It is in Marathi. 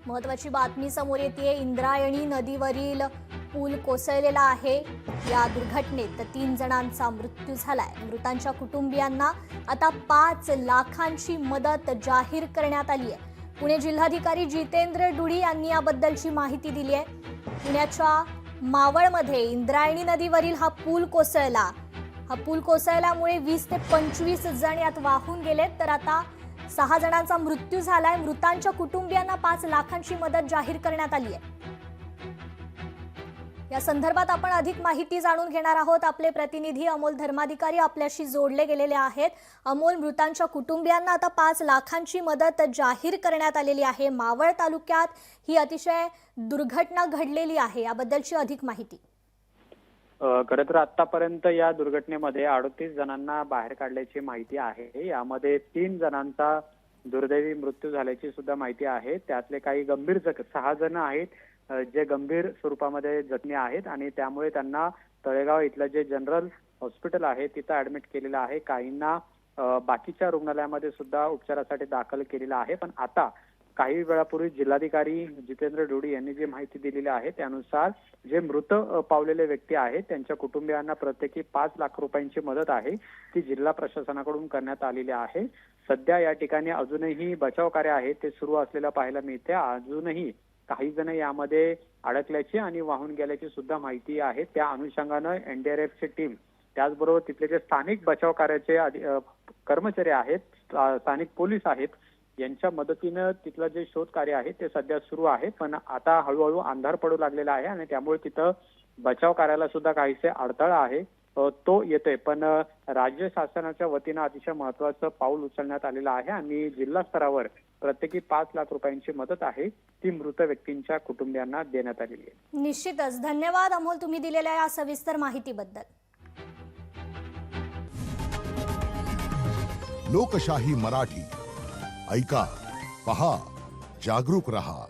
महत्वाची बातमी समोर येते। इंद्रायणी नदीवरील पूल कोसळलेला आहे। या दुर्घटनेत 3 जणांचा मृत्यू झालाय। मृतांच्या कुटुंबियांना आता 5 लाखांची मदत जाहीर करण्यात आली आहे। पुणे जिल्हाधिकारी जितेंद्र डुडी यांनी याबद्दलची माहिती दिली आहे। पुण्याच्या मावळमध्ये इंद्रायणी नदीवरील हा पूल कोसळला। हा पूल कोसळल्यामुळे 20 ते 25 जण यात वाहून गेलेत, तर आता 6 जणांचा मृत्यू झालाय। मृतांच्या कुटुंबियांना 5 लाखांची मदत जाहीर करण्यात आली आहे। या संदर्भात आपण अधिक माहिती जाणून घेणार आहोत। आपले प्रतिनिधी अमोल धर्माधिकारी आपल्याशी जोडले गेलेले आहेत। अमोल, मृतांच्या कुटुंबियांना आता 5 लाखांची मदत जाहीर करण्यात आलेली आहे। मावळ तालुक्यात ही अतिशय दुर्घटना घडलेली आहे, याबद्दलची अधिक माहिती। खरं तर आतापर्यंत या दुर्घटनेमध्ये 38 जणांना बाहेर काढल्याची माहिती आहे। यामध्ये 3 जणांचा दुर्दैवी मृत्यू झाल्याची सुद्धा माहिती आहे। त्यातले काही गंभीर 6 जण आहेत जे गंभीर स्वरूपामध्ये जखमी आहेत आणि त्यामुळे त्यांना तळेगाव इथलं जे जनरल हॉस्पिटल आहे तिथं ऍडमिट केलेलं आहे। काहींना बाकीच्या रुग्णालयामध्ये सुद्धा उपचारासाठी दाखल केलेलं आहे। पण आता काही वेळापूर्वी जिल्हाधिकारी जितेंद्र डुडी यांनी जी माहिती दिलेली आहे त्यानुसार जे मृत पावलेले व्यक्ती आहेत त्यांच्या कुटुंबियांना प्रत्येकी 5 लाख रुपयांची मदत आहे ती जिल्हा प्रशासनाकडून करण्यात आलेली आहे। सध्या या ठिकाणी अजूनही बचाव कार्य आहे ते सुरू असलेलं पाहायला मिळते। अजूनही काही जण यामध्ये अडकल्याची आणि वाहून गेल्याची सुद्धा माहिती आहे। त्या अनुषंगानं एनडीआरएफची टीम त्याचबरोबर तिथले जे स्थानिक बचाव कार्याचे कर्मचारी आहेत, स्थानिक पोलीस आहेत, यांच्या मदतीनं तिथलं जे शोध कार्य आहे ते सध्या सुरू आहे। पण आता हळूहळू अंधार पडू लागलेला आहे आणि त्यामुळे तिथं बचाव कार्याला सुद्धा काहीसे अडथळा आहे तो येतोय। पण राज्य शासनाच्या वतीनं अतिशय महत्वाचं पाऊल उचलण्यात आलेलं आहे आणि जिल्हा स्तरावर प्रत्येकी 5 लाख रुपयांची मदत आहे ती मृत व्यक्तींच्या कुटुंबियांना देण्यात आलेली आहे। निश्चितच धन्यवाद अमोल, तुम्ही दिलेल्या या सविस्तर माहितीबद्दल। लोकशाही मराठी ऐका, पहा, जागरूक रहा।